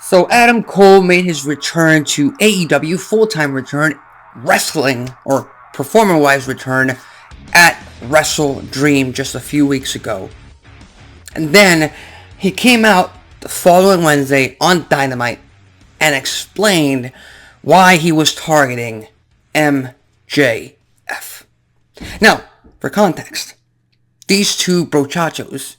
So Adam Cole made his return to AEW, full-time return, wrestling, or performer-wise return, at Wrestle Dream just a few weeks ago. And then he came out the following Wednesday on Dynamite and explained why he was targeting MJF. Now, for context, these two brochachos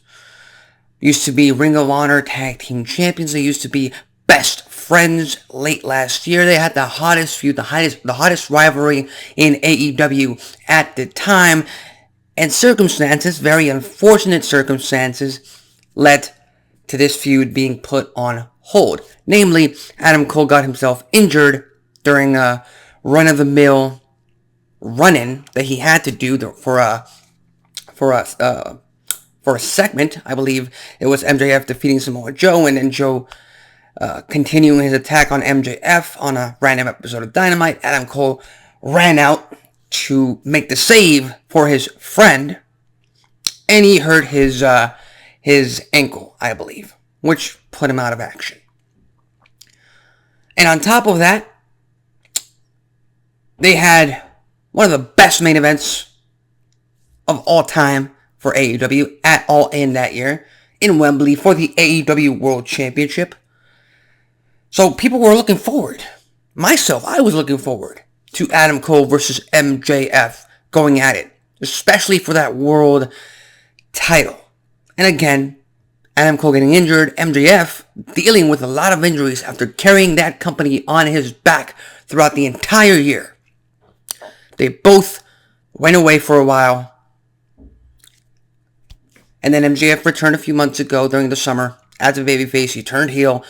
used to be Ring of Honor Tag Team Champions. They used to be best friends late last year. They had the hottest feud, the hottest rivalry in AEW at the time. And circumstances, very unfortunate circumstances, led to this feud being put on hold. Namely, Adam Cole got himself injured during a run-of-the-mill run-in that he had to do for a segment. I believe it was MJF defeating Samoa Joe, and then Joe continuing his attack on MJF on a random episode of Dynamite. Adam Cole ran out to make the save for his friend, and he hurt his ankle, I believe, which put him out of action. And on top of that, they had one of the best main events of all time for AEW at All In that year in Wembley for the AEW World Championship. So people were looking forward. Myself, I was looking forward to Adam Cole versus MJF going at it, especially for that world title. And again, Adam Cole getting injured, MJF dealing with a lot of injuries after carrying that company on his back throughout the entire year. They both went away for a while. And then MJF returned a few months ago during the summer as a babyface. He turned heel.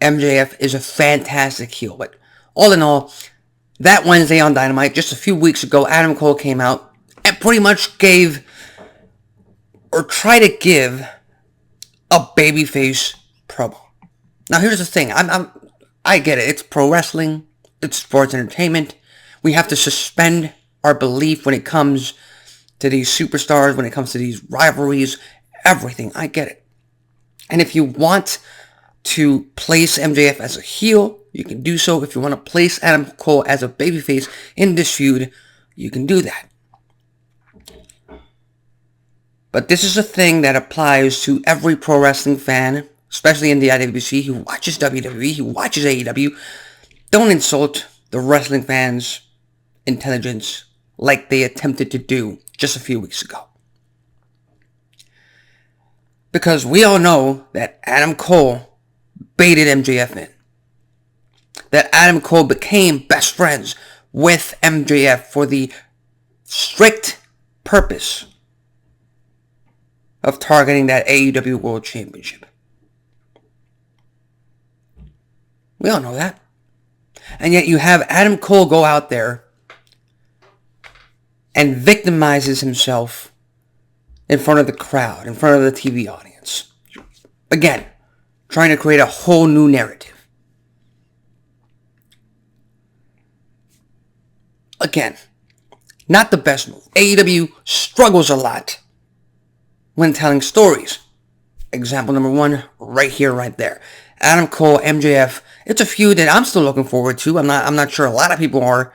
MJF is a fantastic heel. But all in all, that Wednesday on Dynamite, just a few weeks ago, Adam Cole came out and pretty much gave, or tried to give, a babyface promo. Now here's the thing. I get it. It's pro wrestling. It's sports entertainment. We have to suspend our belief when it comes to these superstars, when it comes to these rivalries, everything. I get it. And if you want to place MJF as a heel, you can do so. If you want to place Adam Cole as a babyface in this feud, you can do that. But this is a thing that applies to every pro wrestling fan, especially in the IWC, who watches WWE, who watches AEW. Don't insult the wrestling fans' intelligence like they attempted to do just a few weeks ago. Because we all know that Adam Cole baited MJF in. That Adam Cole became best friends with MJF for the strict purpose of targeting that AEW World Championship. We all know that. And yet you have Adam Cole go out there and victimizes himself in front of the crowd, in front of the TV audience. Again, trying to create a whole new narrative. Again, not the best move. AEW struggles a lot when telling stories. Example number one, right here, right there. Adam Cole, MJF. It's a feud that I'm still looking forward to. I'm not sure a lot of people are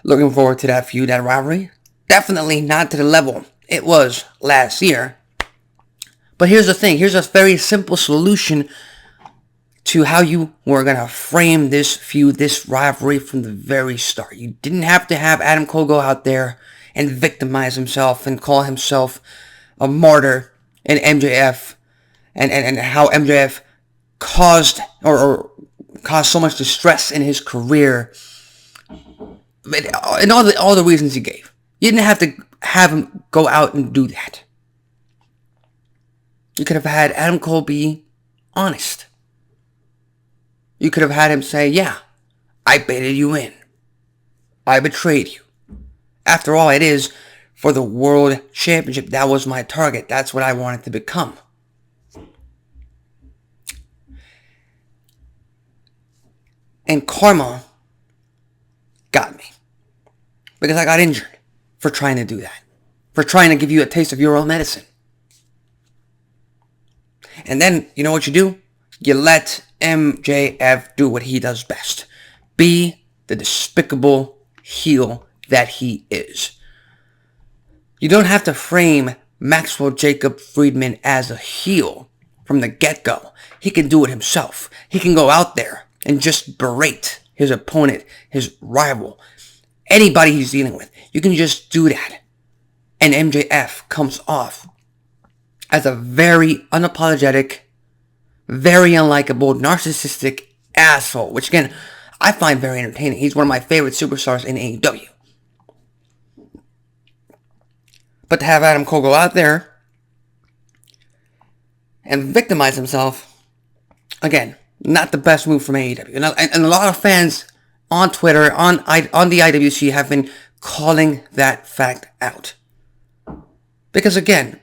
looking forward to that feud, that rivalry. Definitely not to the level it was last year. But here's the thing. Here's a very simple solution to how you were going to frame this feud, this rivalry from the very start. You didn't have to have Adam Cole go out there and victimize himself and call himself a martyr and MJF and how MJF caused or caused so much distress in his career and all the reasons he gave. You didn't have to have him go out and do that. You could have had Adam Cole be honest. You could have had him say, yeah, I baited you in. I betrayed you. After all, it is for the World Championship. That was my target. That's what I wanted to become. And karma got me. Because I got injured for trying to do that. For trying to give you a taste of your own medicine. And then, you know what you do? You let MJF do what he does best. Be the despicable heel that he is. You don't have to frame Maxwell Jacob Friedman as a heel from the get-go. He can do it himself. He can go out there and just berate his opponent, his rival, anybody he's dealing with. You can just do that. And MJF comes off as a very unapologetic, very unlikable, narcissistic asshole, which again, I find very entertaining. He's one of my favorite superstars in AEW. But to have Adam Cole go out there and victimize himself, again, not the best move from AEW. And a lot of fans on Twitter, on the IWC, have been calling that fact out. Because again,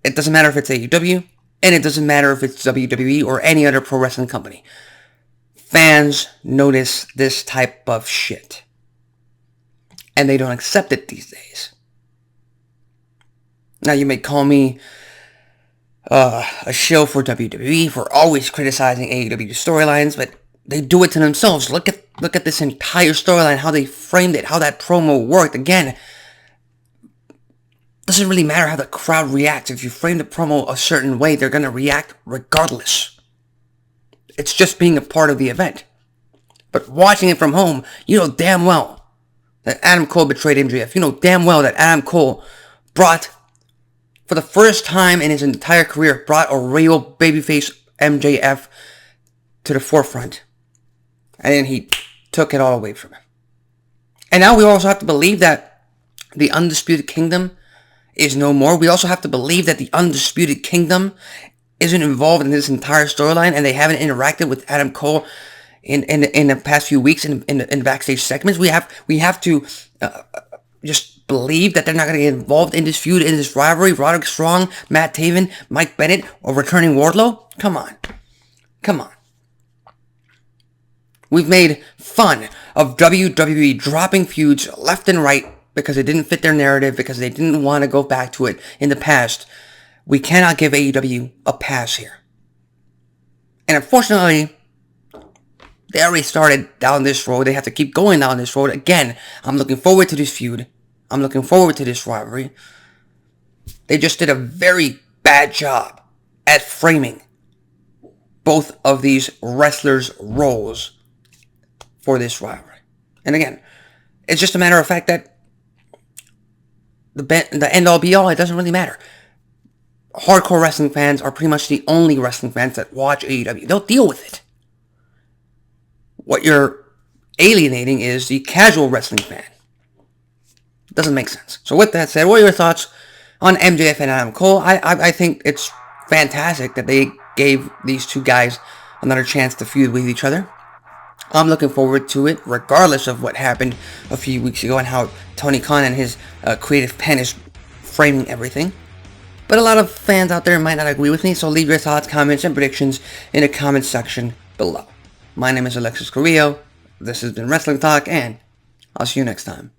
it doesn't matter if it's AEW, and it doesn't matter if it's WWE or any other pro wrestling company. Fans notice this type of shit. And they don't accept it these days. Now you may call me a shill for WWE for always criticizing AEW storylines, but they do it to themselves. Look at this entire storyline, how they framed it, how that promo worked. Again, doesn't really matter how the crowd reacts. If you frame the promo a certain way, they're going to react regardless. It's just being a part of the event. But watching it from home, you know damn well that Adam Cole betrayed MJF. You know damn well that Adam Cole brought, for the first time in his entire career, brought a real babyface MJF to the forefront. And then he took it all away from him. And now we also have to believe that the Undisputed Kingdom is no more. We also have to believe that the Undisputed Kingdom isn't involved in this entire storyline, and they haven't interacted with Adam Cole in the past few weeks in the backstage segments. We have to just believe that they're not going to get involved in this feud, in this rivalry. Roderick Strong, Matt Taven, Mike Bennett, or returning Wardlow. Come on. We've made fun of WWE dropping feuds left and right because it didn't fit their narrative, because they didn't want to go back to it in the past. We cannot give AEW a pass here. And unfortunately, they already started down this road. They have to keep going down this road. Again, I'm looking forward to this feud. I'm looking forward to this rivalry. They just did a very bad job at framing both of these wrestlers' roles for this rivalry. And again, it's just a matter of fact that the end-all be-all, it doesn't really matter. Hardcore wrestling fans are pretty much the only wrestling fans that watch AEW. They'll deal with it. What you're alienating is the casual wrestling fan. It doesn't make sense. So with that said, what are your thoughts on MJF and Adam Cole? I think it's fantastic that they gave these two guys another chance to feud with each other. I'm looking forward to it, regardless of what happened a few weeks ago and how Tony Khan and his creative pen is framing everything. But a lot of fans out there might not agree with me, so leave your thoughts, comments, and predictions in the comments section below. My name is Alexis Carrillo. This has been Wrestling Talk, and I'll see you next time.